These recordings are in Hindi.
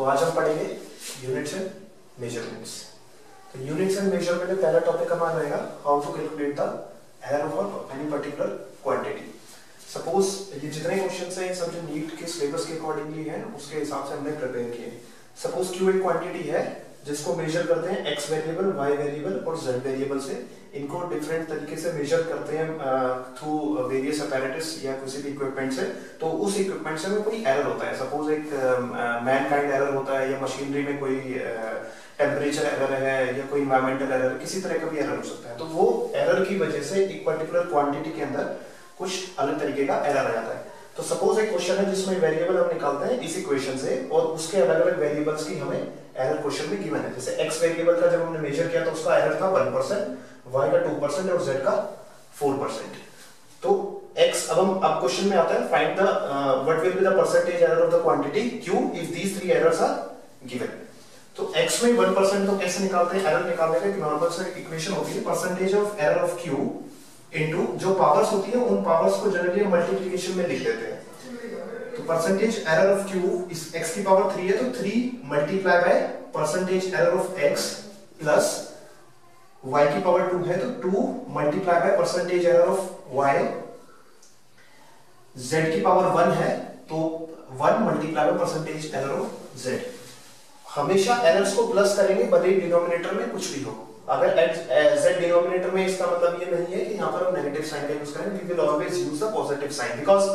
आज हम पढ़ेंगे यूनिट्स एंड मेजरमेंट्स। तो यूनिट्स एंड मेजरमेंट में पहला टॉपिक हमारा रहेगा how to calculate the error of any particular quantity. Suppose ये जितने क्वेश्चंस हैं सब जो नीट के सिलेबस के अकॉर्डिंगली हैं उसके हिसाब से हमने प्रिपेयर किए हैं। सपोज क्यू एक क्वांटिटी है जिसको मेजर करते हैं एक्स वेरिएबल, वाई वेरिएबल और जेड वेरिएबल से। इनको डिफरेंट तरीके से मेजर करते हैं थ्रू वेरियस अपैरेटस या किसी भी इक्विपमेंट से। तो उस इक्विपमेंट से में कोई एरर होता है, सपोज एक मैनकाइंड एरर होता है या मशीनरी में कोई टेम्परेचर एरर है या कोई इन्वायरमेंटल एरर, किसी तरह का भी एरर हो सकता है। तो वो एरर की वजह से एक पर्टिकुलर क्वांटिटी के अंदर कुछ अलग तरीके का एरर आ जाता है। तो सपोज एक क्वेश्चन है जिसमें वेरिएबल हम निकालते हैं इस इक्वेशन से और उसके अलग अलग वेरिएबल्स की हमें एरर क्वेश्चन में गिवन है। जैसे एक्स वेरिएबल का जब हमने मेजर किया तो उसका एरर था 1%, वाई का 2% और जेड का 4%। तो एक्स अब क्वेश्चन में आता है find the what will be the percentage error of the quantity Q if these three errors are given. तो x में 1% तो कैसे निकालते हैं? एरर निकालने का एक नॉर्मल सा इक्वेशन होती है percentage of error of q into जो पावर्स होती है उन पावर्स को जनरली हम मल्टीप्लिकेशन में लिख देते हैं। तो परसेंटेज एरर ऑफ q इस x की पावर 3 है तो 3 multiply by percentage error of x plus y की पावर 2 है तो 2 multiply by percentage error of y, z की पावर 1 है तो 1 multiply by percentage error of z। हमेशा एरर्स को प्लस करेंगे भले ही डिनोमिनेटर में कुछ भी हो। अगर z डिनोमिनेटर में इसका मतलब ये नहीं है कि यहाँ पर हम नेगेटिव साइन का यूज करेंगे। We will always use the positive sign because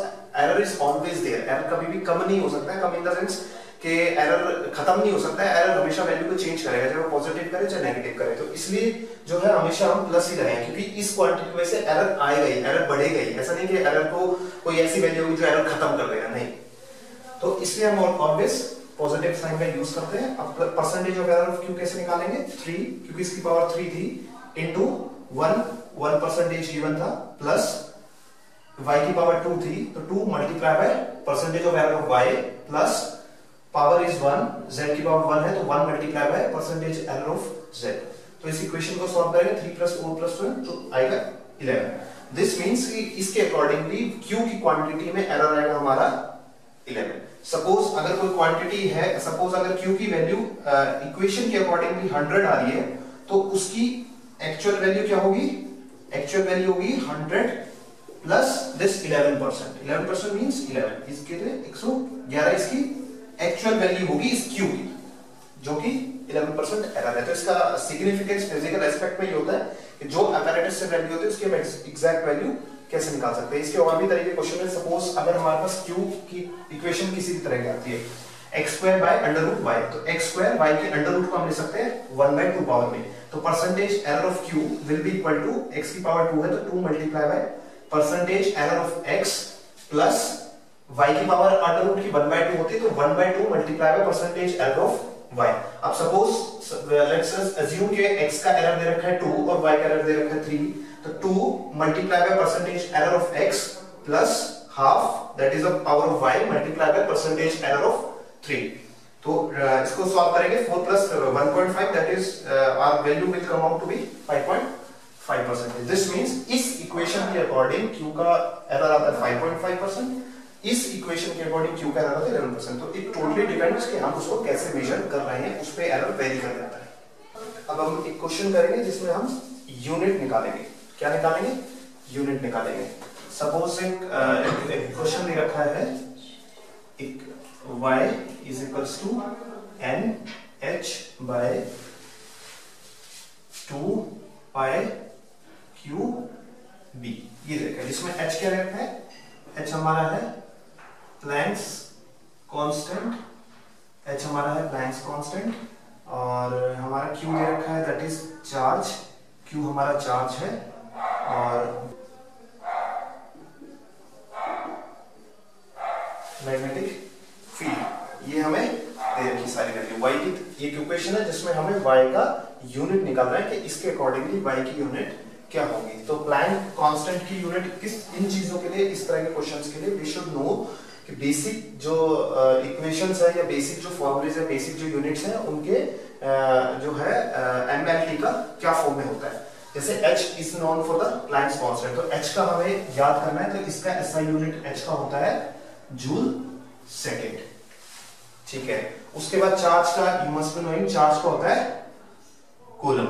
error is always there. Error कभी भी कम नहीं हो सकता है, कम इन द सेंस कि एरर खत्म नहीं हो सकता है। एरर हमेशा वैल्यू को चेंज करेगा, चाहे वो पॉजिटिव करे चाहे नेगेटिव करे। तो इसलिए जो है हमेशा हम प्लस ही लगाएंगे क्योंकि इस क्वांटिटी में से एरर आएगा ही, एरर बढ़ेगा ही। ऐसा नहीं कि एरर को कोई ऐसी वैल्यू होगी जो एरर खत्म कर देगा, नहीं। तो इसलिए हम ऑलवेज पॉजिटिव साइन का यूज करते हैं। अब percentage of error of q कैसे निकालेंगे? 3 क्योंकि इसकी पावर 3 थी इनटू 1% गिवन था प्लस y की पावर 2 थी तो 2 multiply by percentage of error of y plus power is 1, z की पावर 1 है तो 1 multiply by percentage error of z। तो इस इक्वेशन को सॉल्व करेंगे 3 + 4 + 1 तो आएगा 11। दिस मींस कि इसके अकॉर्डिंगली q की क्वांटिटी में एरर आएगा हमारा 11। सपोज अगर कोई क्वांटिटी है, सपोज अगर q की वैल्यू इक्वेशन के अकॉर्डिंगली 100 आ रही है तो उसकी एक्चुअल वैल्यू क्या होगी? एक्चुअल वैल्यू होगी 100 प्लस दिस 11%। 11% मींस 11, इसके लिए 111 इसकी एक्चुअल वैल्यू होगी इस q की, जो कि 11% एरर है। तो इसका सिग्निफिकेंस फिजिकल एस्पेक्ट में ये होता है कि जो अपैरेटस से वैल्यू होती है उसकी हम एग्जैक्ट वैल्यू कैसे निकाल सकते हैं। इसके और भी तरीके क्वेश्चन है। सपोज अगर हमारे पास q की इक्वेशन किसी भी तरह की आती है x² बाय अंडर y, तो x² y के अंडर रूट को हम ले सकते हैं 1/2 पावर में। तो percentage error of q will be equal to x की पावर 2 है तो 2 multiply by percentage error of x plus y की पावर अंडर रूट की 1/2 होती है तो 1/2 multiply by percentage error of y। अब सपोज लेट्स अज्यूम कि x का एरर दे रखा है 2 और y का एरर दे रखा है 3, तो 2 multiply by percentage error of x plus half that is the power of y multiply by percentage error of 3। तो इसको सॉल्व करेंगे 4 + 1.5 that is our value will come out to be 5.5%। This means इस इक्वेशन के अकॉर्डिंग q का एरर आता है 5.5%, इस इक्वेशन के अकॉर्डिंग q का एरर आता है 11%। तो इट टोटली डिपेंड्स कि हम उसको कैसे मेजर कर रहे हैं, उस पे एरर वेरी कर जाता है। अब हम एक क्वेश्चन करेंगे जिसमें हम यूनिट निकालेंगे। क्या निकालेंगे? यूनिट निकालेंगे। सपोज एक क्वेश्चन दे रखा है एक y is equals to NH by 2 pi QB। ये देखा जिसमें h क्या रखा है? h हमारा है प्लैंक्स कांस्टेंट, h हमारा है प्लैंक्स कांस्टेंट और हमारा q दे रखा है दैट इज चार्ज, q हमारा चार्ज है और मैग्नेटिक फील्ड। ये हमें दे रखी सारी वैल्यू। y की एक इक्वेशन है जिसमें हमें y का यूनिट निकालना है कि इसके अकॉर्डिंगली y की यूनिट क्या होगी। तो प्लैंक कांस्टेंट की यूनिट किस, इन चीजों के लिए, इस तरह के क्वेश्चंस के लिए वी शुड नो कि बेसिक जो इक्वेशंस है या बेसिक जो फॉर्मूलेज है, बेसिक जो यूनिट्स हैं उनके जो है MLT का क्या फॉर्म में होता है। जैसे h is known for the Planck's constant, तो h का हमें याद करना है तो इसका SI यूनिट h का होता है जूल सेकेंड। ठीक है। उसके बाद चार्ज का you must be knowing, charge का होता है कूलम,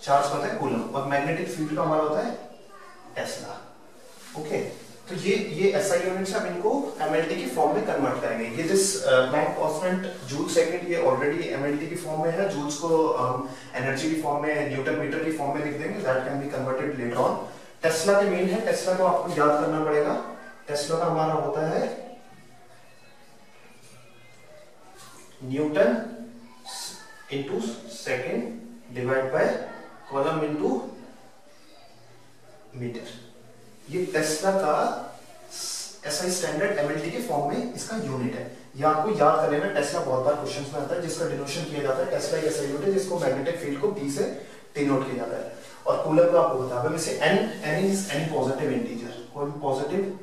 चार्ज का होता है कूलम, और मैग्नेटिक फील्ड का हमारा होता है टेस्ला। ओके, तो ये एसआई यूनिट्स हम इनको एमएलटी की फॉर्म में कन्वर्ट करेंगे। ये जिस प्लैंक कांस्टेंट जूल सेकंड ये ऑलरेडी एमएलटी की फॉर्म में है, जूल्स को एनर्जी की फॉर्म में, न्यूटन मीटर की फॉर्म में लिख देंगे, that can be converted later on. Tesla के मेन है, टेस्ला को आपको याद करना पड़ेगा। टेस्ला का हमारा होता है newton into second divide by coulomb into metre. ये टेस्ला का एसआई स्टैंडर्ड एमएलटी के फॉर्म में इसका यूनिट है। ये आपको याद कर लेना, टेस्ला बहुत बार क्वेश्चंस में आता है, जिसका डिनोशन किया जाता है। टेस्ला एक ऐसा यूनिट है जिसको मैग्नेटिक फील्ड को P से डिनोट किया जाता है। और कूलम का आपको बता दूं, इसे n is any positive integer, कोई पॉजिटिव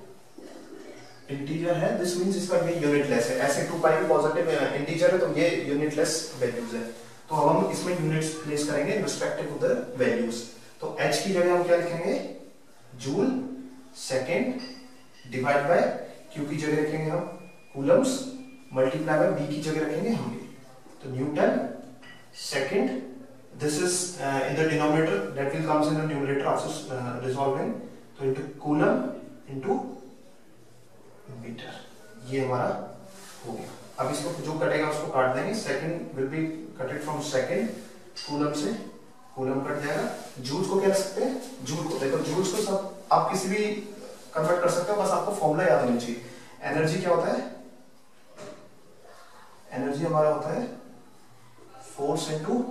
इंटीजर है, दिस मींस इसका ये यूनिटलेस है। ऐसे 2 पाई भी पॉजिटिव इंटीजर है, तो ये यूनिटलेस वैल्यूज है। तो हम इसमें यूनिट्स प्लेस करेंगे रिस्पेक्टिव टू द वैल्यूज। तो h की जगह हम क्या लिखेंगे, joule second divide bye q की जगह रखेंगे हम कूलम्स, मल्टीप्लाई बाय b की जगह रखेंगे हम तो Newton second, this is in the denominator, that will comes in the numerator after resolving, तो इनटू कूलम इनटू मीटर। ये हमारा हो गया। अब इसको जो कटेगा उसको काट देंगे, second will be कटेड from second, coulomb से कूलम कट जाएगा। जूल्स को क्या रख सकते हैं, जूल को देखो, जूल्स को सब आप किसी भी कन्वर्ट कर सकते हो, बस आपको फॉर्मूला याद होना चाहिए। एनर्जी क्या होता है, एनर्जी हमारा होता है force into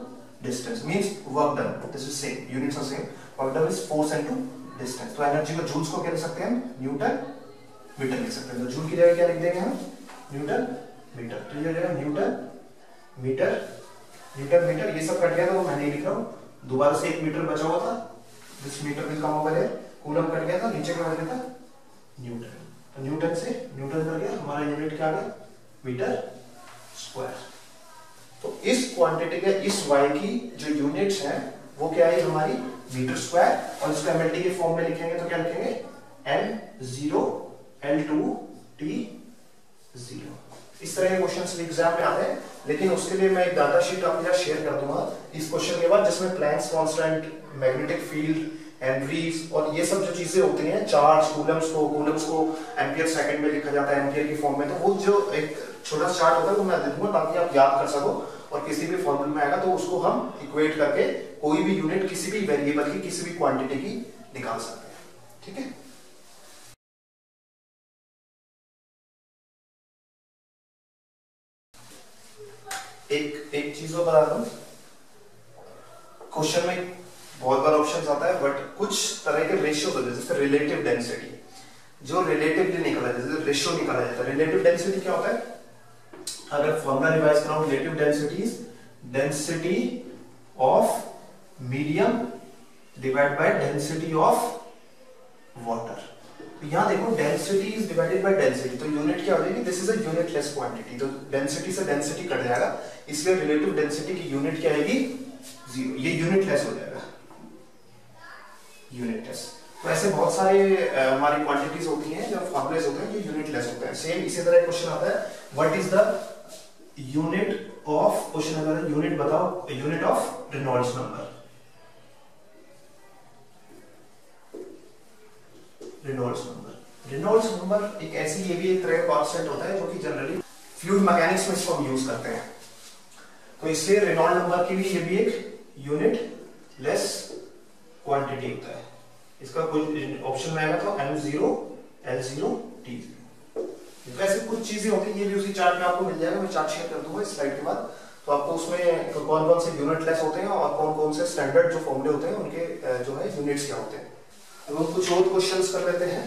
distance, means work done, this is same, units are same, work done is force into distance. तो एनर्जी को, जूल्स को क्या लिख सकते हैं हम, न्यूटन मीटर लिख सकते हैं। तो जूल की जगह क्या लिख देंगे हम, न्यूटन मीटर। तो ये हो जाएगा न्यूटन मीटर, न्यूटन मीटर। ये सब कट गया तो मैं नहीं लिख रहा हूं, दोबारा से 1 मीटर बचा हुआ था, this metre will come over here, coulomb cut गया था, नीचे क्या बचा था न्यूटन। तो न्यूटन से न्यूटन कर गया, हमारा यूनिट क्या आ गया, मीटर स्क्वायर। तो इस क्वांटिटी के, इस y की जो यूनिट्स हैं वो क्या है हमारी मीटर स्क्वायर, और इसको एमएलटी के फॉर्म में लिखेंगे तो क्या लिखेंगे, n0 L2 T0। इस तरह के क्वेश्चंस एग्जाम में आते हैं, लेकिन उसके लिए मैं एक डाटा शीट आपके साथ शेयर कर दूंगा इस क्वेश्चन के बाद, जिसमें Planck's constant, magnetic field, Henrys और ये सब जो चीजें होती हैं, चार्ज, कूलम्स को एम्पियर सेकंड में लिखा जाता है, एम्पियर की फॉर्म में, तो वो जो एक छोटा सा चार्ट होता है वो मैं दे दूंगा ताकि आप याद कर सको, और किसी भी फॉर्मूले में आएगा तो उसको हम इक्वेट करके कोई भी यूनिट किसी भी वेरिएबल की, किसी भी क्वांटिटी की निकाल सकते हैं। ठीक है, एक चीज और बता दूं, क्वेश्चन में बहुत बार ऑप्शंस आता है, बट कुछ तरह के रेशियो होते हैं, जैसे रिलेटिव डेंसिटी, जो रिलेटिवली निकाला जाता है, जैसे रेशियो निकाला जाता है। रिलेटिव डेंसिटी क्या होता है, अगर फॉर्मूला रिवाइज कराऊं, relative density is density of medium divide by density of water. तो यहां देखो, density is divided by density, तो यूनिट क्या हो जाएगी, this is a unitless quantity, तो डेंसिटी से डेंसिटी कट जाएगा, इसलिए रिलेटिव डेंसिटी की यूनिट क्या आएगी, 0, ये यूनिटलेस हो जाएगा, यूनिटलेस। तो ऐसे बहुत सारे हमारी क्वांटिटीज होती हैं, जो फॉर्मूलेस होते हैं, ये यूनिटलेस होते हैं। सेम इसी तरह क्वेश्चन आता है, what is the unit of, question अगर यूनिट बताओ, unit of Reynolds number, Reynolds number एक ऐसी, ये भी एक तरह का कांस्टेंट होता है जो कि जनरली फ्लूइड मैकेनिक्स में इसको हम यूज करते हैं, तो इसलिए रेनॉल्ड नंबर की भी ये भी एक यूनिट लेस क्वांटिटी होता है। इसका कोई ऑप्शन में आएगा तो m0 L0 T0। ऐसे कुछ चीजें होती हैं, ये भी उसी चार्ट में आपको मिल जाएगा, मैं चार्ट शेयर कर दूंगा इस स्लाइड के बाद, तो आपको उसमें कौन कौन से यूनिट लेस होते हैं और कौन कौन से स्टैंडर्ड जो फॉर्मूले होते हैं उनके जो है यूनिट्स क्या होते हैं। अब हम कुछ और क्वेश्चंस कर लेते हैं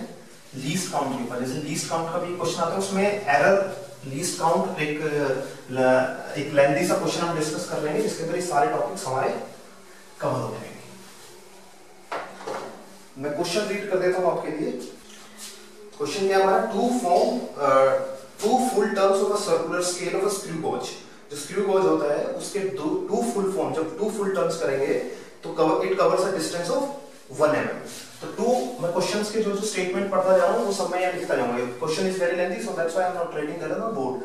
लीस्ट काउंट के ऊपर। जैसे लीस्ट काउंट का भी क्वेश्चन आता है, उसमें एरर लीस्ट काउंट एक लेंथी सा क्वेश्चन हम डिस्कस कर लेंगे, जिसके अंदर ये सारे टॉपिक्स हमारे कवर हो जाएंगे। मैं क्वेश्चन रीड कर देता हूं आपके लिए। क्वेश्चन क्या हमारा, two full terms of a circular scale of a screw gauge. जो स्क्रू गॉज होता है उसके टू फुल फॉर्म, जब टू फुल टर्म्स करेंगे तो it covers a distance of 1 mm। तो टू, मैं क्वेश्चंस के जो स्टेटमेंट पढ़ता जा रहा हूं वो सब मैं यहां लिखता जाऊंगा। Question is very lengthy, so that's why I am not writing that on board.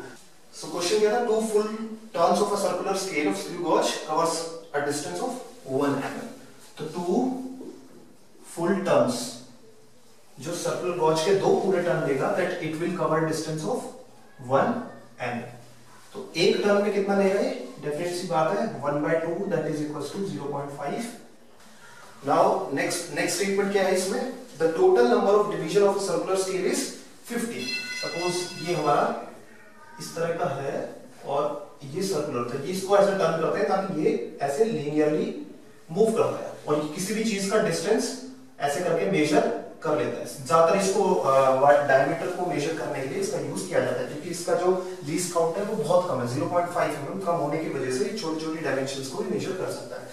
So question क्या था, 2 full turns of a circular scale of screw gauge covers a distance of 1 mm. तो 2 full turns जो सर्कुलर गॉज के 2 पूरे टर्न लेगा, that it will cover distance of 1 mm. तो एक टर्न में कितना लेगा ये, डेफिनेट सी बात है 1/2 that is equals to 0.5. Now next statement क्या है इसमें, the total number of division of circular scale is 50. Suppose ये हमारा इस तरह का है और ये सर्कुलर था, ये इसको ऐसे टर्न करते हैं ताकि ये ऐसे लीनियरली मूव करता है और किसी भी चीज का डिस्टेंस ऐसे करके मेजर कर लेता है. ज्यादातर इसको डायमीटर को मेजर करने के लिए इसका यूज किया जाता है, क्योंकि इसका जो लीस्ट काउंट है वो बहुत कम है, 0.5 mm कम होने की वजह से छोटी छोटी डायमेंशंस को भी मेजर कर सकता है.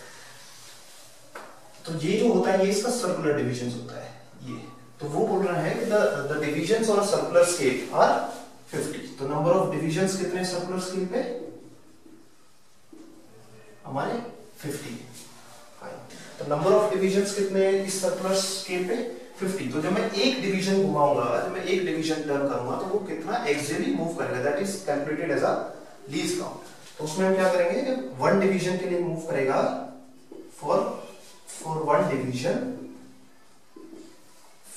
तो ये जो होता है ये इसका सर्कुलर डिविजन होता है ये. तो वो बोल रहा है कि the divisions on a circular scale are 50. तो नंबर ऑफ डिविजन्स कितने सर्कुलर स्केल पे, हमारे 50. तो नंबर ऑफ डिविजन्स कितने इस सर्कुलर स्केल पे, 50. तो जब मैं एक डिवीजन घुमाऊंगा, जब मैं एक डिवीजन टर्न करूंगा तो वो कितना एक्सियली मूव करेगा, that is calculated as a least count. तो उसमें हम क्या करेंगे, वन डिवीजन के लिए मूव करेगा, फॉर वन डिवीजन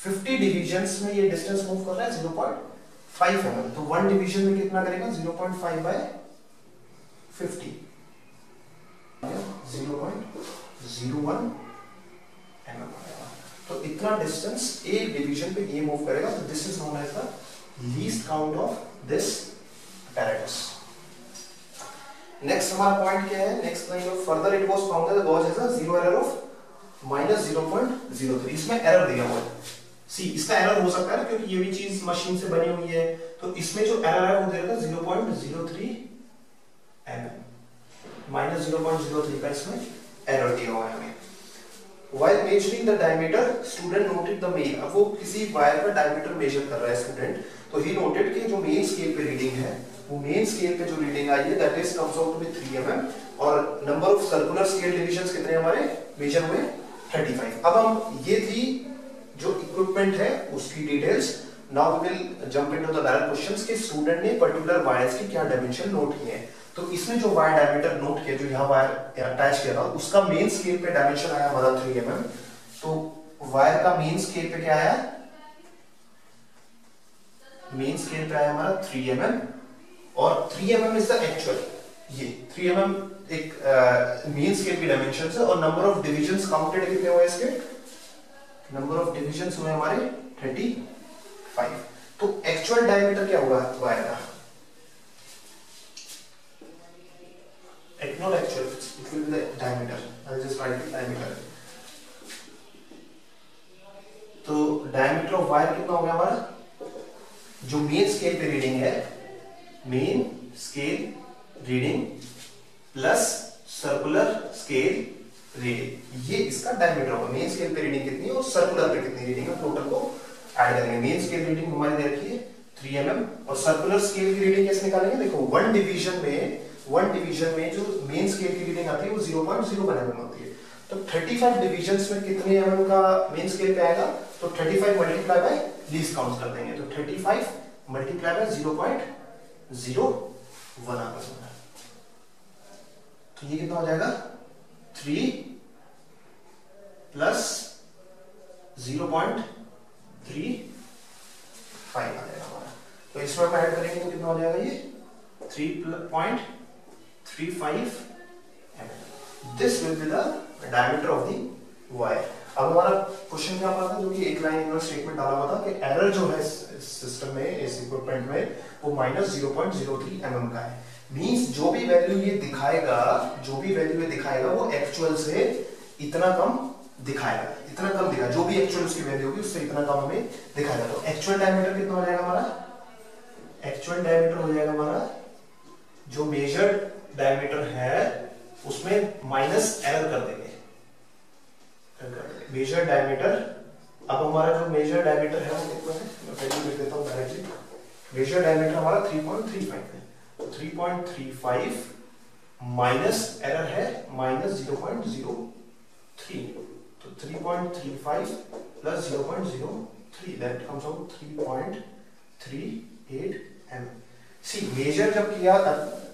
50 डिविजन्स में ये डिस्टेंस मूव कर रहा है 0.5 mm. तो वन डिवीजन में कितना करेगा, 0.5/50, 0.01 mm. तो इतना डिस्टेंस एक डिवीजन पे ये मूव करेगा. तो this is known as the least count of this apparatus. Next हमारा पॉइंट क्या है, next line of further it was found that the gauge has a zero error of -0.03. इसमें एरर दिया हुआ है. सी इसका एरर हो सकता है क्योंकि ये भी चीज मशीन से बनी हुई है, तो इसमें जो एरर है वो देगा 0.03 mm, -0.03 का इसमें एरर दिया हुआ है हमें. While measuring the diameter, student noted the main. अब वो किसी वायर का डायमीटर मेजर कर रहा है स्टूडेंट, तो ही नोटेड कि जो मेन स्केल पे रीडिंग है, वो मेन स्केल पे जो रीडिंग आई है that is comes out to be 3 mm. और number of circular scale divisions कितने हमारे मेजर हुए, 35. अब हम ये थी जो इक्विपमेंट है उसकी details. Now we will jump into the direct questions कि स्टूडेंट ने पर्टिकुलर वायर्स की क्या डायमेंशन नोट किए हैं. तो इसमें जो वायर डायमीटर नोट किया, जो यहाँ वायर अटैच किया था, उसका मेन स्केल पे डायमेंशन आया हमारा 3 mm. तो वायर का मेन स्केल पे क्या आया, मेन स्केल पे आया हमारा 3 mm. और 3 mm इज द एक्चुअल, ये 3 mm एक मेन स्केल की डायमेंशन है. और नंबर ऑफ डिविजन्स काउंटेड कितने हुए इसके, नंबर ऑफ डिविजन्स हुए हमारे 35. तो एक्चुअल डायमीटर क्या हुआ वायर का, not actual, it will be the diameter. I'll just write the diameter. तो diameter of wire कितना हो गया हमारा, जो मेन स्केल पे रीडिंग है, main scale reading plus circular scale reading, ये इसका डायमीटर होगा. मेन स्केल पे रीडिंग कितनी है और सर्कुलर पे कितनी रीडिंग है, टोटल को ऐड करेंगे. मेन स्केल रीडिंग हमारी दे रखी है 3 mm और सर्कुलर स्केल की रीडिंग कैसे निकालेंगे, देखो वन डिवीजन में जो मेन स्केल की रीडिंग आती है वो 0.01 mm होती है. तो 35 डिविजन्स में कितने mm का मेन स्केल पे आएगा, तो 35 मल्टीप्लाई बाय लीस्ट काउंट कर देंगे. तो 35 मल्टीप्लाई बाय 0.01 आता है. तो ये कितना हो जाएगा, 3 प्लस 0.35 आ जाएगा हमारा. तो इसमें हम ऐड करेंगे तो कितना हो जाएगा, ये 3.35 mm. This will be the diameter of the wire. अब हमारा क्वेश्चन क्या था, जो कि एक लाइन इन्होंने स्टेटमेंट डाला हुआ था कि एरर जो है इस सिस्टम में, इस इक्विपमेंट में, वो -0.03 mm का है. मींस जो भी वैल्यू ये दिखाएगा, वो एक्चुअल से इतना कम दिखाएगा, जो भी एक्चुअल उसकी वैल्यू होगी उससे इतना कम हमें दिखाएगा. तो एक्चुअल डायमीटर कितना हो जाएगा हमारा, एक्चुअल डायमीटर हो जाएगा हमारा, जो मेजर्ड डायमीटर है उसमें माइनस एरर कर देंगे. मेजर डायमीटर, अब हमारा जो मेजर डायमीटर है वो कितना है, मैं वैल्यू लिख देता हूं डायरेक्टली. मेजर डायमीटर हमारा 3.35 है. तो 3.35 माइनस एरर है -0.03. तो 3.35 plus 0.03 that comes out 3.38 mm. सी मेजर जब किया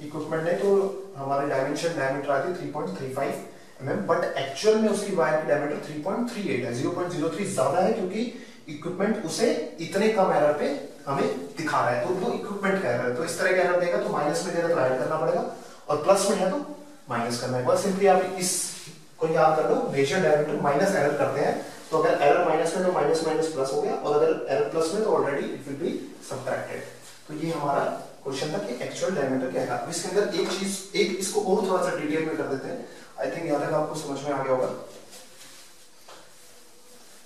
इक्विपमेंट ने तो हमारे डायमीटर आती 3.35 mm, बट एक्चुअल में उसकी वायर की डायमीटर 3.38 है, 0.03 ज्यादा है, क्योंकि इक्विपमेंट उसे इतने कम एरर पे हमें दिखा रहा है, तो वो इक्विपमेंट का एरर है। तो इस तरह का एरर देगा तो माइनस में देगा तो ऐड करना पड़ेगा, और प्लस में है तो माइनस करना है। बस सिंपली आप इस को याद कर लो, मेजर डायमीटर माइनस एरर करते हैं, तो अगर एरर माइनस में तो माइनस माइनस प्लस हो गया, और अगर एरर प्लस में तो already it will be subtracted. तो ये हमारा क्वेश्चन था कि एक्चुअल डायमीटर क्या है। इसके अंदर एक चीज, एक इसको और थोड़ा सा डिटेल में कर देते हैं, आई थिंक यहां तक आपको समझ में आ गया होगा।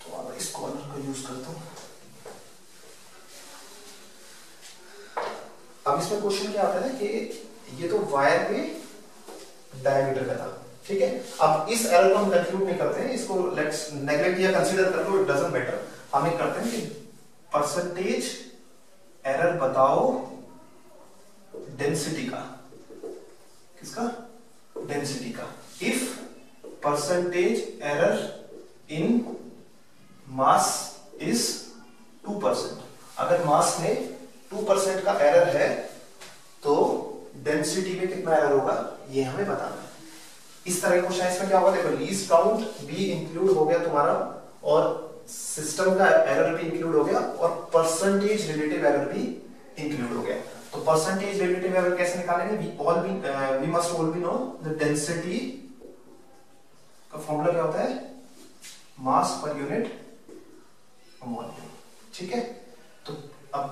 तो अब इस कॉर्नर को यूज करता हूं। अब इसमें क्वेश्चन क्या आता है कि ये तो वायर पे डायमीटर का था, ठीक है। अब इस एरर को हम कंक्लूड नहीं करते हैं, इसको लेट्स नेग्लेक्ट या कंसीडर कर लो, इट डजंट मैटर। हम एक करते हैं कि परसेंटेज एरर बताओ डेंसिटी का, किसका, डेंसिटी का। If percentage error in mass is 2%, अगर मास में 2% का एरर है तो डेंसिटी में कितना एरर होगा ये हमें बताना है। इस तरह का क्वेश्चन इसमें क्या होगा, देखो लीस्ट काउंट भी इंक्लूड हो गया तुम्हारा, और सिस्टम का एरर भी इंक्लूड हो गया, और परसेंटेज रिलेटिव एरर भी इंक्लूड हो गया। तो परसेंटेज रिलेटिव एरर कैसे निकालेंगे, we must all be know the density का फॉर्मूला क्या होता है, मास पर यूनिट वॉल्यूम, ठीक है। तो अब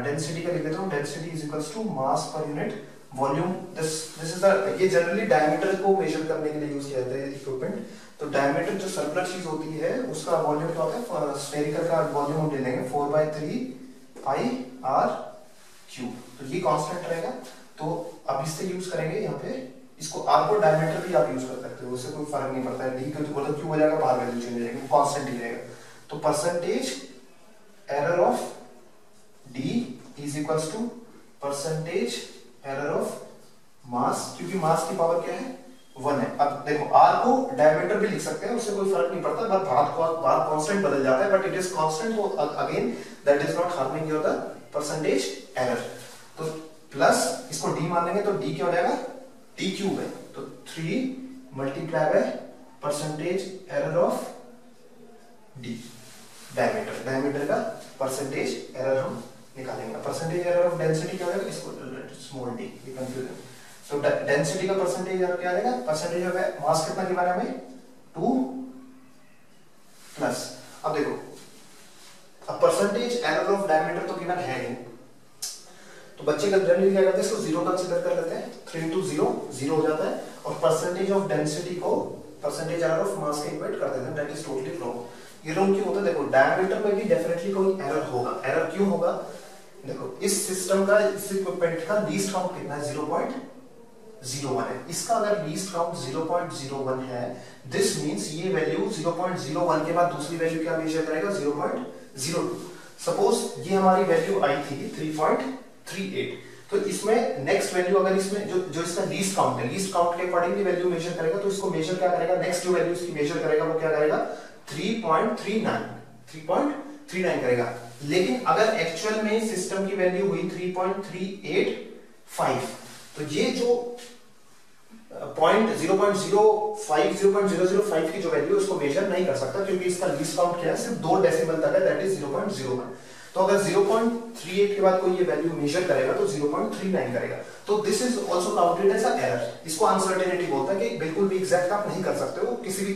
डेंसिटी का लिख देता हूं, density is equals to mass per unit volume. This is the, ये जनरली डायमीटर को मेजर करने के लिए यूज किया जाता है इक्विपमेंट। तो डायमीटर जो सर्कुलर चीज होती है उसका वॉल्यूम क्या होता है, स्फेरिकल का वॉल्यूम हम ले लेंगे 4/3 पाई आर क्यूब, तो ये कांस्टेंट रहेगा। तो अब इससे यूज करेंगे यहाँ पे, इसको आर को डायमीटर भी आप यूज कर सकते हो, उससे कोई फर्क नहीं पड़ता है, डी क्यों तो क्यों हो जाएगा, बाहर वैल्यू चेंज हो जाएगी, वो कांस्टेंट ही रहेगा। तो percentage error of D is equals to percentage error of mass, क्योंकि मास की पावर क्या है 1 है। अब देखो आर को डायमीटर भी लिख सकते हैं, उससे कोई फर्क नहीं पड़ता, बट बाहर कांस्टेंट बदल जाता है, बट इट इज कांस्टेंट, तो again that is not harming your the percentage error. तो प्लस इसको डी मान लेंगे तो डी क्या हो जाएगा, डी क्यूब है, तो 3 multiply by percentage error of D, diameter, diameter का परसेंटेज एरर हम निकालेंगे। परसेंटेज एरर ऑफ डेंसिटी क्या होगा, इसको स्मॉल डी, ये कंफ्यूजन। तो डेंसिटी का परसेंटेज एरर क्या आएगा, परसेंटेज ऑफ मास कितना गिवन है हमें 2 प्लस, अब देखो अब परसेंटेज एरर ऑफ डायमीटर तो गिवन है नहीं, तो बच्चे का जनरली क्या करते हैं, इसको 0 कंसीडर कर लेते हैं, 3 into 0 0 हो जाता है, और परसेंटेज ऑफ डेंसिटी को परसेंटेज एरर ऑफ मास के इक्वेट कर देते हैं, दैट इज टोटली रॉन्ग। ये रॉन्ग क्यों होता है, देखो डायमीटर में भी डेफिनेटली कोई एरर होगा। एरर क्यों होगा, देखो इस सिस्टम का, इस इक्विपमेंट का लीस्ट काउंट कितना है 0.01 है, इसका अगर लीस्ट काउंट 0.01 है, दिस मींस ये वैल्यू 0.01 के बाद दूसरी वैल्यू क्या मेजर करेगा 0.02। सपोज ये हमारी वैल्यू आई थी 3.38, तो इसमें नेक्स्ट वैल्यू अगर इसमें जो इसका लीस्ट काउंट है, लीस्ट काउंट के अकॉर्डिंगली वैल्यू मेजर करेगा, तो इसको मेजर क्या करेगा, नेक्स्ट जो वैल्यू इसकी मेजर करेगा वो क्या करेगा 3.39 करेगा। लेकिन अगर एक्चुअल में सिस्टम की वैल्यू हुई 3.385, तो ये जो 0.05 की जो वैल्यू उसको मेजर नहीं कर सकता, क्योंकि इसका लीस्ट काउंट क्या है, सिर्फ 2 डेसिमल तक है, दैट इज 0.01। तो अगर 0.38 के बाद कोई ये वैल्यू मेजर करेगा तो 0.39 करेगा, तो this is also counted as a error. इसको अनसर्टेनिटी बोलते हैं कि बिल्कुल भी एग्जैक्ट आप नहीं कर सकते हो किसी भी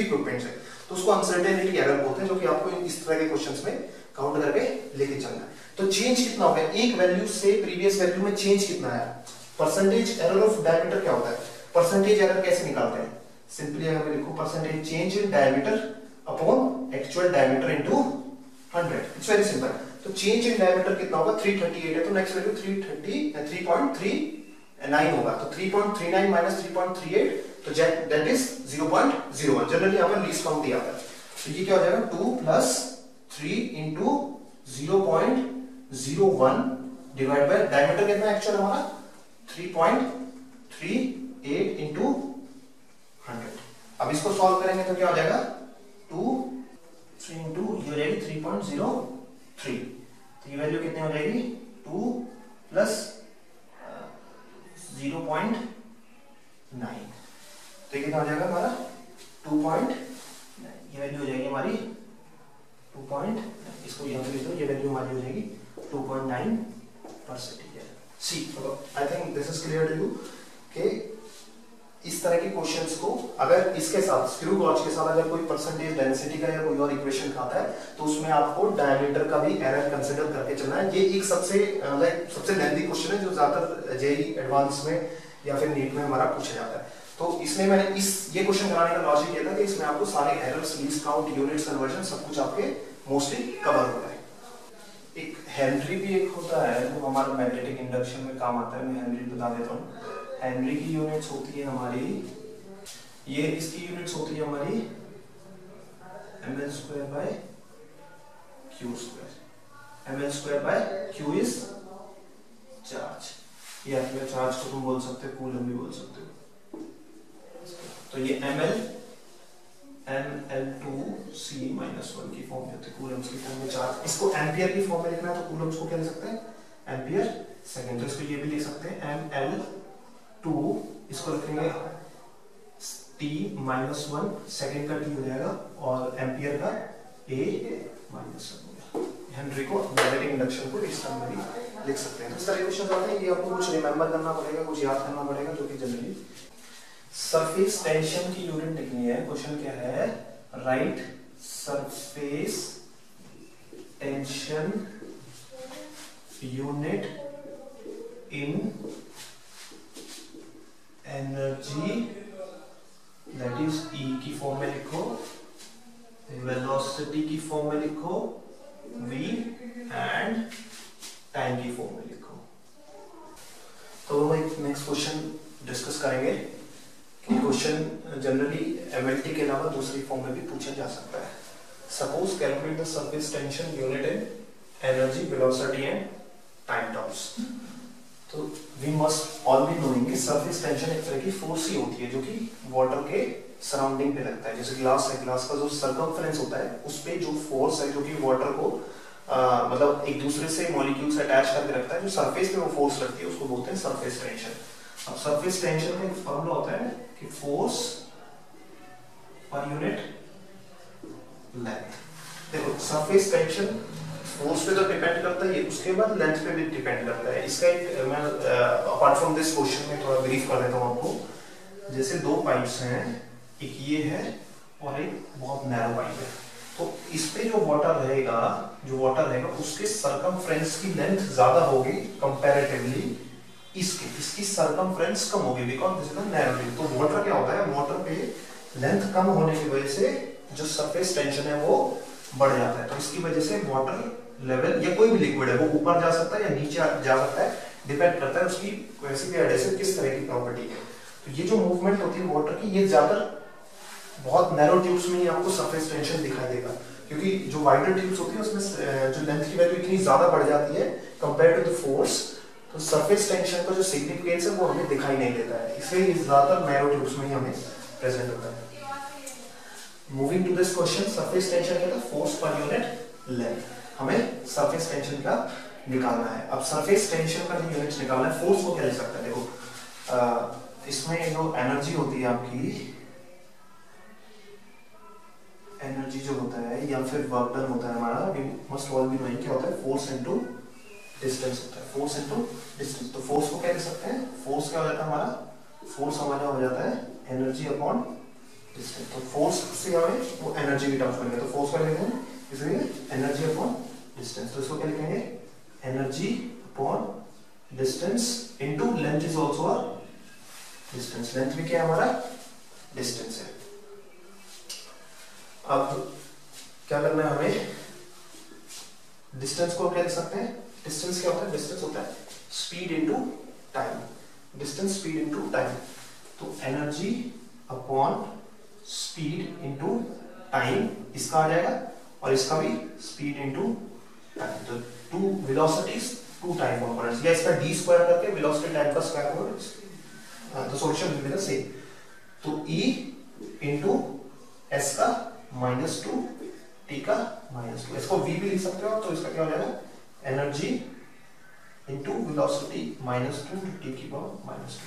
इक्विपमेंट से, तो उसको अनसर्टेनिटी एरर बोलते हैं, जो कि आपको इस तरह के क्वेश्चंस में काउंट करके लेके चलना है। तो चेंज कितना हो गया, एक वैल्यू से प्रीवियस वैल्यू में चेंज कितना है। परसेंटेज एरर ऑफ डायमीटर क्या होता है, परसेंटेज एरर कैसे निकालते हैं, सिंपली अगर मैं लिखूं percentage change in diameter upon actual diameter into 100, it's very simple. तो चेंज इन डायमीटर कितना होगा 338 है, तो नेक्स्ट वैल्यू 3.39 होगा, तो 3.39 माइनस 3.38, तो दैट इज 0.01। जनरली यहां पर लीस्ट काउंट दिया आता है, तो ये क्या हो जाएगा 2 plus 3 into 0.01 divide by diameter कितना है एक्चुअल हमारा 3.38 इंटू 100। अब इसको सॉल्व करेंगे तो क्या हो जाएगा 3 इंटू ये हो जाएगी 3.03, तो ये वैल्यू कितनी हो जाएगी 2 प्लस 0.9, तो ये कितना हो जाएगा हमारा 2.9, ये वैल्यू हो जाएगी हमारी 2.9, इसको यहाँ पे लिख दो, ये वैल्यू हमारी हो जाएगी 2.9%। See I think this is clear to you कि इस तरह के क्वेश्चंस को अगर इसके साथ स्क्रू गॉज के साथ अगर कोई परसेंटेज डेंसिटी का या कोई और इक्वेशन खाता है तो उसमें आपको डायमीटर का भी एरर कंसीडर करके चलना है। ये एक सबसे लेंथी क्वेश्चन है जो ज्यादातर जेईई एडवांस में या फिर नीट में हमारा पूछा जाता है। तो इसमें मैंने ये क्वेश्चन कराने का लॉजिक ये था कि इसमें आपको सारे errors, least count, units, conversion सब कुछ आपके मोस्टली कवर हो जाए। एक हेनरी भी एक होता है जो हमारा मैग्नेटिक इंडक्शन में काम आता है, मैं हेनरी बता देता हूँ। हेनरी की यूनिट्स होती है हमारी, ये इसकी यूनिट्स होती है हमारी ml²/q²। ml²/q इज चार्ज, या फिर चार्ज को तुम बोल सकते हो, कूलम भी बोल सकते हो। तो ये ml2c-1 की फॉर्म में होती है, कूलम्स की फॉर्म में चार्ज। इसको एम्पियर की फॉर्म में लिखना है तो कूलम्स को क्या लिख सकते हैं, एम्पियर सेकंड। तो इसको ये भी लिख सकते हैं ml2, इसको लिखेंगे t-1 सेकंड का t हो जाएगा और एम्पियर का a-1 हो गया। हेनरी को मैग्नेटिक इंडक्शन को इस तरह में भी लिख सकते हैं। तो इस तरह के क्वेश्चन आते हैं, ये आपको कुछ रिमेंबर करना पड़ेगा, कुछ याद करना पड़ेगा, जो कि जनरली सरफेस टेंशन की यूनिट लिखनी है। क्वेश्चन क्या है, right surface tension unit in energy, that is E की फॉर्म में लिखो, वेलोसिटी की फॉर्म में लिखो V, एंड टाइम की फॉर्म में लिखो। तो हम एक नेक्स्ट क्वेश्चन डिस्कस करेंगे। क्वेश्चन जनरली एमएलटी के अलावा दूसरी फॉर्म में भी पूछा जा सकता है। Suppose calculate the surface tension unit in energy, velocity and time terms. तो we must all be knowing कि सरफेस टेंशन एक तरह की फोर्स ही होती है जो कि वाटर के सराउंडिंग पे लगता है। जैसे ग्लास है, ग्लास का जो सर्कमफ्रेंस होता है उस पे जो फोर्स है जो कि वाटर को मतलब एक दूसरे से मॉलिक्यूल से अटैच करके रखता है, जो सरफेस पे वो फोर्स लगती है उसको बोलते हैं सरफेस टेंशन। अब सरफेस टेंशन का एक फॉर्मूला होता है कि फोर्स पर यूनिट लेंथ। देखो सरफेस टेंशन फोर्स पे तो डिपेंड करता है, उसके बाद लेंथ पे भी डिपेंड करता है। इसका एक मैं अपार्ट फ्रॉम दिस क्वेश्चन में थोड़ा ब्रीफ कर देता हूं आपको। जैसे दो पाइप्स हैं, एक ये है और एक बहुत नैरो पाइप है। तो इस पे जो वाटर रहेगा उसके सरकमफ्रेंस की लेंथ ज्यादा होगी कंपैरेटिवली इसकी सरकमफ्रेंस कम होगी, because this is a narrow tube. तो वाटर क्या होता है, वाटर पे लेंथ कम होने की वजह से जो सरफेस टेंशन है वो बढ़ जाता है। तो इसकी वजह से वाटर लेवल या कोई भी लिक्विड है वो ऊपर जा सकता है या नीचे जा सकता है, डिपेंड करता है उसकी वैसी भी एडेसिव किस तरह की प्रॉपर्टी है। तो ये जो मूवमेंट होती है वाटर की, ये ज्यादा बहुत नैरो ट्यूब्स में ही आपको सरफेस टेंशन दिखाई देगा, क्योंकि जो वाइडर ट्यूब्स होती है उसमें जो लेंथ की वैल्यू इतनी ज्यादा बढ़ जाती है कंपेयर टू द फोर्स, तो सरफेस टेंशन का जो सिग्निफिकेंस है वो हमें दिखाई नहीं देता है। इसलिए ज्यादातर नैरो ट्यूब्स में ही हमें प्रेजेंट होता है। Moving to this question, surface tension क्या था, फोर्स पर यूनिट लेंथ। हमें सरफेस टेंशन का निकालना है। अब सरफेस टेंशन का जो यूनिट निकालना है, फोर्स को क्या लिख सकते हैं, देखो इसमें जो एनर्जी होती है आपकी, एनर्जी जो होता है या फिर वर्क डन होता है हमारा, we must all be knowing क्या होता है, फोर्स इनटू डिस्टेंस होता है, फोर्स इनटू डिस्टेंस। तो फोर्स को क्या लिख सकते हैं, फोर्स क्या हो जाता है हमारा, फोर्स हमारा हो जाता है एनर्जी अपॉन डिस्टेंस। तो फोर्स से हमें वो एनर्जी की टर्म्स बनेगा, तो फोर्स का लिखेंगे इसलिए एनर्जी अपॉन डिस्टेंस। तो इसको क्या लिखेंगे, energy upon distance into length is also a distance. Length भी क्या है हमारा, डिस्टेंस है। अब क्या करना है हमें, डिस्टेंस को क्या लिख सकते हैं, डिस्टेंस क्या होता है, डिस्टेंस होता है speed into time, distance speed into time. तो energy upon speed into time इसका आ जाएगा, और इसका भी स्पीड इनटू टाइम। तो two velocities two time components, या इसका d स्क्वायर करके वेलोसिटी टाइम का स्क्वायर करो, तो solution will be the same. तो e इनटू s का -2 t का -2, इसको v भी लिख सकते हो। तो इसका क्या हो जाएगा, एनर्जी इंटू वेलोसिटी -2 टी की पावर -2।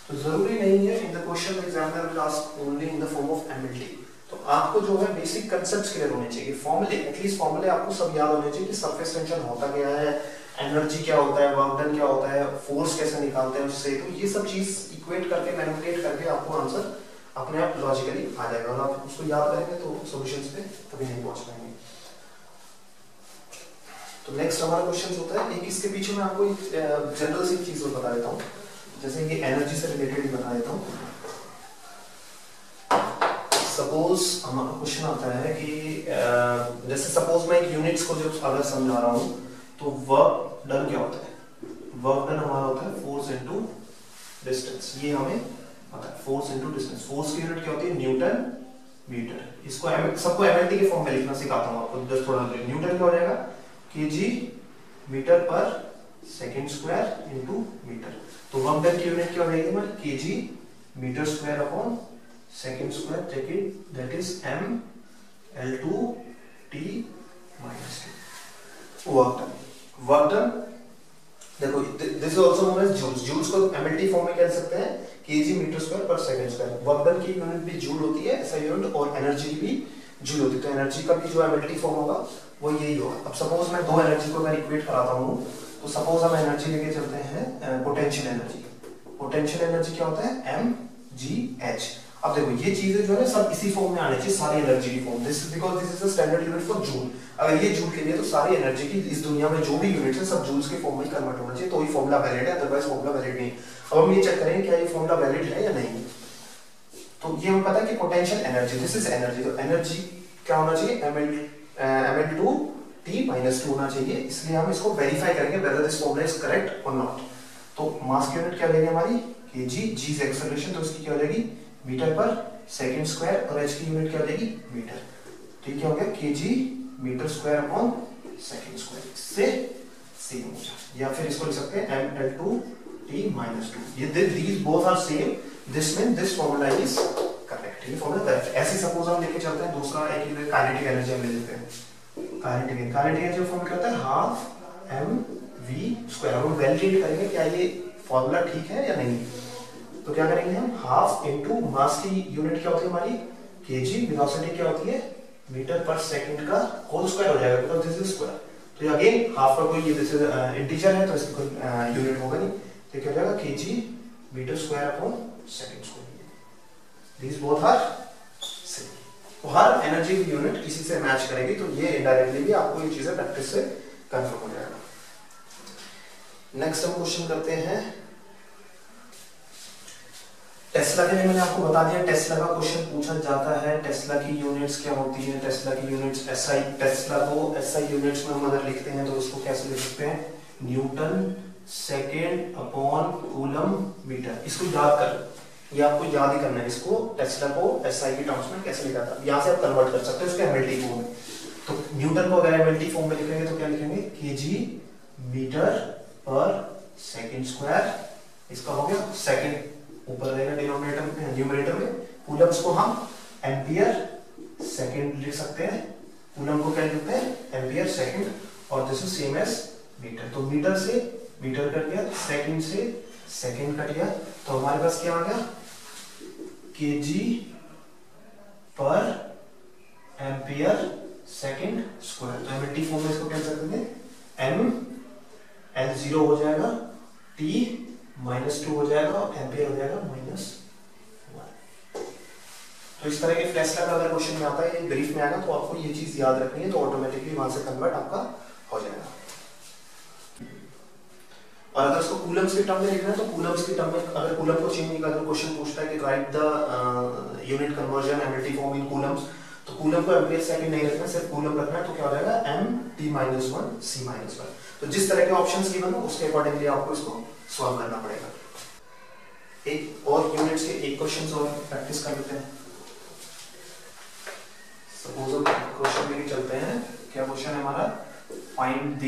तो जरूरी नहीं है in the question examiner will ask only in the form of MLT. तो आपको जो है बेसिक कंसेप्ट्स क्लियर होने चाहिए, फॉर्मूले एटलीस्ट फॉर्मूले आपको सब याद होने चाहिए कि सरफेस टेंशन होता क्या है, एनर्जी क्या होता है, वर्क डन क्या होता है, फोर्स कैसे निकालते हैं उससे। तो ये सब चीज इक्वेट करके मैनिपुलेट करके आपको आंसर अपने आप लॉजिकली आ जाएगा, और आप उसको याद करेंगे तो सॉल्यूशंस पे कभी नहीं पहुंच पाएंगे। तो नेक्स्ट हमारा क्वेश्चन होता है, एक इसके पीछे मैं आपको जनरल सी चीज बता देता हूँ, जैसे ये एनर्जी से रिलेटेड ही बता देता हूँ। सपोज हमारा क्वेश्चन आता है कि जैसे सपोज मैं एक यूनिट्स को जब अगर समझा रहा हूँ तो वर्क डन क्या होता है, वर्क डन हमारा होता है फोर्स इनटू डिस्टेंस। ये हमें पता है, फोर्स इनटू डिस्टेंस। फोर्स की यूनिट क्या होती है, न्यूटन मीटर। इसको सबको एमएलटी के फॉर्म में लिखना सिखाता हूँ आपको, जस्ट थोड़ा न्यूटन क्या हो जाएगा, केजी मीटर पर सेकंड स्क्वायर इनटू मीटर। तो वर्क डन की यूनिट क्या हो जाएगी हमारी, KG metre square upon second square, take it that is m L2 T -2। Work done देखो, this is also known as joules. Joules को एमएलटी फॉर्म में कह सकते हैं, केजी मीटर स्क्वायर पर सेकंड स्क्वायर। वर्क डन की यूनिट भी जूल होती है ऐसा यूनिट, और एनर्जी की भी जूल होती है। तो एनर्जी का भी जो एमएलटी फॉर्म होगा वो यही होगा। अब सपोज मैं दो एनर्जी को अगर इक्वेट कराता हूँ, तो सपोज हम एनर्जी लेके चलते हैं पोटेंशियल एनर्जी। पोटेंशियल एनर्जी क्या होता है, mgh। अब देखो ये चीजें जो है सब इसी फॉर्म में आने चाहिए, सारी एनर्जी की form. This because this is the standard unit for joule. अगर ये जूल के लिए, तो सारी एनर्जी की इस दुनिया में जो भी यूनिट्स है सब जूल्स के फॉर्म में कन्वर्ट होना चाहिए, तो ही फॉर्मूला वैलिड है, अदरवाइज फॉर्मूला वैलिड नहीं। अब हम ये चेक करेंगे क्या ये फॉर्मूला वैलिड है या नहीं। तो ये हमें पता है कि potential energy, this is energy. तो एनर्जी क्या होना चाहिए, ml2 T -2 होना चाहिए। इसलिए हम इसको वेरीफाई करेंगे whether this formula is correct और नॉट। तो मास की यूनिट क्या लेंगे हमारी, kg, g इज एक्सेलरेशन, तो इसकी क्या हो जाएगी मीटर पर सेकंड स्क्वायर, और h की यूनिट क्या हो जाएगी मीटर। ठीक है, हो गया kg metre square upon second square. इससे सेम हो जाए, या फिर इसको लिख सकते हैं ml2 T -2। ये these both are same, this means this formula is correct। ये फॉर्मूला करेक्ट। ऐसे सपोज हम लेके चलते हैं दूसरा, एक काइनेटिक एनर्जी हम ले लेते हैं। काइनेटिक एनर्जी फॉर्म करता है हाफ mv²। हम वैलिडेट करेंगे क्या ये फॉर्मूला ठीक है या नहीं। तो क्या करेंगे हम, हाफ इनटू मास की यूनिट क्या होती है हमारी केजी, वेलोसिटी क्या होती है मीटर पर सेकंड का होल स्क्वायर हो जाएगा, बिकॉज़ दिस इज स्क्वायर। तो अगेन हाफ का कोई ये दिस इंटीजर है तो इसकी कोई यूनिट होगा नहीं, तो क्या हो जाएगा KG metre square upon second square. These both are same. तो हर एनर्जी की यूनिट किसी से मैच करेगी, तो ये इनडायरेक्टली भी आपको ये चीजें प्रैक्टिस से कंफर्म हो जाएगा। नेक्स्ट हम क्वेश्चन करते हैं टेस्ला के लिए। मैंने आपको बता दिया टेस्ला का क्वेश्चन पूछा जाता है, टेस्ला की यूनिट्स क्या होती है। टेस्ला की यूनिट्स एसआई, टेस्ला को एसआई यूनिट्स में हम अगर लिखते हैं तो उसको कैसे लिख सकते हैं, newton second upon coulomb metre. इसको याद कर, ये आपको याद ही करना है इसको, टेस्ला को एसआई की टर्म्स में कैसे लिखा था। यहाँ से आप कन्वर्ट कर सकते हैं उसके एमएलटी फॉर्म में। तो न्यूटन को अगर एमएलटी फॉर्म में लिखेंगे तो क्या लिखेंगे, केजी मीटर पर सेकंड स्क्वायर। इसका हो गया सेकंड ऊपर रहेगा डिनोमिनेटर में, न्यूमरेटर में। कूलम्स को हम एम्पियर सेकंड लिख सकते हैं, कूलम को क्या लिखते हैं एम्पियर सेकंड, और this is same as metre. तो मीटर से मीटर कट गया, सेकंड से सेकंड कट गया, तो हमारे पास क्या आ गया kg per ampere second square. तो एमएलटी फॉर्म में इसको कैंसिल करेंगे, एम L0 हो जाएगा, T -2 हो जाएगा, और एम्पियर हो जाएगा -1। तो इस तरह के टेस्ला का अगर क्वेश्चन में आता है, ये ब्रीफ में आएगा, तो आपको ये चीज याद रखनी है, तो ऑटोमेटिकली वहां से कन्वर्ट आपका हो जाएगा। और अगर उसको कूलम्स के टर्म में लिखना है, तो कूलम्स के टर्म में अगर कूलम को चेंज नहीं करना, क्वेश्चन पूछता है कि right the unit conversion MLT form in Coulomb's, तो कूलम को एम्पियर सेकंड नहीं रखना, सिर्फ कूलम रखना है, तो क्या हो जाएगा m(t-1 c-1)। तो जिस तरह के ऑप्शंस गिवन हो उसके अकॉर्डिंगली आपको इसको सॉल्व करना पड़ेगा। एक और यूनिट्स के एक क्वेश्चन और प्रैक्टिस कर लेते हैं। सपोज हम क्वेश्चन लेके चलते हैं, क्या क्वेश्चन है हमारा, find the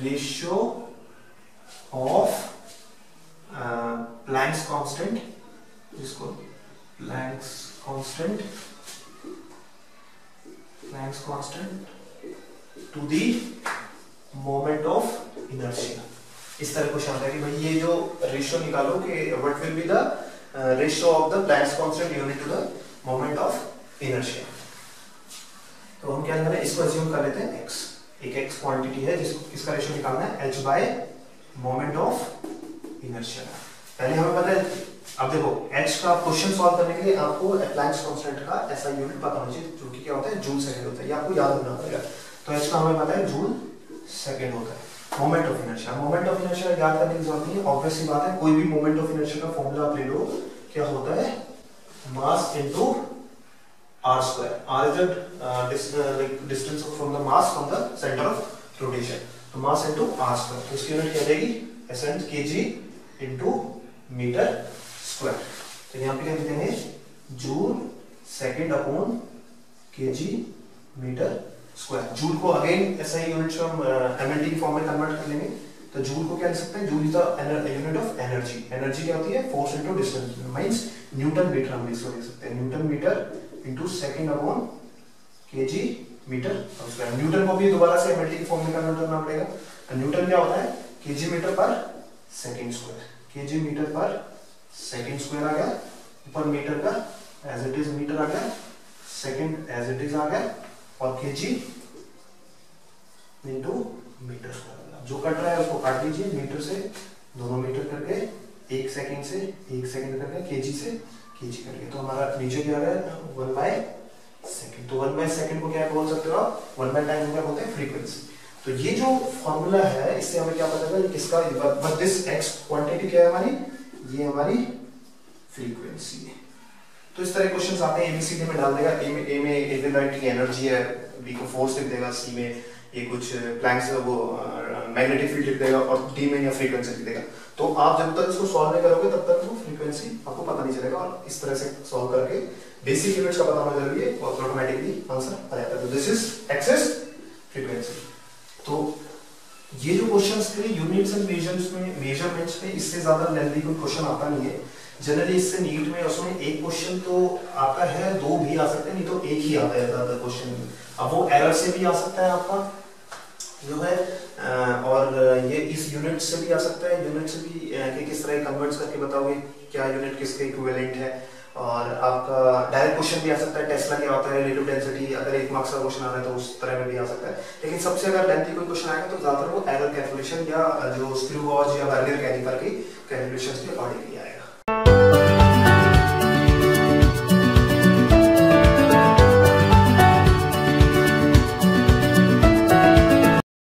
ratio of Planck's constant, जिसको Planck's constant to the moment of inertia. इस तरह क्वेश्चन आता है कि भाई ये जो रेशियो निकालो कि what will be the ratio of the Planck's constant unit to the moment of inertia. तो हम क्या करें, इसको अज्यूम कर लेते हैं x, एक x क्वांटिटी है जिसको किसका रेशियो निकालना है, h bye moment of inertia. पहले हमें पता है, अब देखो h का क्वेश्चन सॉल्व करने के लिए आपको प्लैंक्स कांस्टेंट का ऐसा यूनिट पता होना चाहिए जो कि क्या होता है, जूल सेकंड होता है, ये आपको याद रखना पड़ेगा। तो h का हमें पता है जूल सेकंड होता है। Moment of inertia, moment of inertia याद करने की जरूरत नहीं है, ऑब्वियस सी बात है, कोई भी मोमेंट ऑफ इनर्शिया का फॉर्मूला आप ले लो, क्या होता है, mass into r square। r is the distance from the mass from the center of rotation, तो mass into r square, तो इसकी यूनिट क्या रहेगी, SN kg into metre square. तो यहाँ पे क्या लिखेंगे, joule second upon kg metre square. Joule को अगेन ऐसा ही यूनिट हम mLT की फॉर्म में कन्वर्ट कर लेंगे, तो जूल को क्या लिख सकते हैं, joule is the unit of energy. Energy क्या होती है, force into distance, means newton metre हम इसको लिख सकते हैं, newton metre into second upon kg metre square. Newton को भी दोबारा से एमएलटी की फॉर्म में कन्वर्ट करना पड़ेगा। न्यूटन क्या होता है, केजी मीटर पर सेकंड स्क्वायर, केजी मीटर पर सेकंड स्क्वायर आ गया, ऊपर मीटर का एज इट इज मीटर आ गया, सेकंड एज इट इज आ गया, और केजी इनटू मीटर स्क्वायर। जो कट रहा है उसको काट लीजिए, मीटर से दोनों मीटर करके, एक सेकंड से एक सेकंड करके, केजी से केजी करके, तो हमारा नीचे क्या आ गया, 1 बाय सेकंड। तो 1 बाय सेकंड को क्या बोल सकते हो आप, 1 बाय टाइम को क्या बोलते हैं, फ्रीक्वेंसी। तो ये जो फॉर्मूला है इससे हमें क्या पता चला, किसका, बट दिस x क्वांटिटी क्या है हमारी, ये हमारी फ्रीक्वेंसी है। तो इस तरह क्वेश्चंस आते हैं, एबीसीडी में डाल देगा, ए में इलेक्ट्रोमैग्नेटिक एनर्जी है, बी को फोर्स लिख देगा, सी में ये कुछ प्लैंक्स वो मैग्नेटिक फील्ड लिख देगा, और डी में या फ्रीक्वेंसी लिख देगा। तो आप जब तक इसको सॉल्व नहीं करोगे तब तक वो फ्रीक्वेंसी आपको पता नहीं चलेगा, और इस तरह से सॉल्व करके बेसिक यूनिट्स का पता होना जरूरी है, और ऑटोमेटिकली आंसर आ जाता है। तो दिस इज एक्सेस फ्रीक्वेंसी। तो ये जो क्वेश्चंस थे यूनिट्स एंड मेजरमेंट्स में, इससे ज्यादा लेंथी कोई क्वेश्चन आता नहीं है जनरली। इससे नीट में उसमें एक क्वेश्चन तो आता है, दो भी आ सकते हैं, नहीं तो एक ही आता है ज्यादा क्वेश्चन। अब वो एरर से भी आ सकता है आपका जो है, और ये इस यूनिट से भी आ सकता है, यूनिट से भी कि किस तरह कन्वर्ट करके बताओगे क्या यूनिट किसके इक्विवेलेंट है। और आपका डायरेक्ट क्वेश्चन भी आ सकता है, टेस्ला क्या होता है, रिलेटिव डेंसिटी, अगर 1 मार्क्स का क्वेश्चन आ रहा है तो उस तरह में भी आ सकता है। लेकिन सबसे अगर लेंथी कोई क्वेश्चन आएगा तो ज्यादातर वो एरर कैलकुलेशन या जो स्क्रू गॉज या वर्नियर कैलिपर की कैलकुलेशंस के अकॉर्डिंगली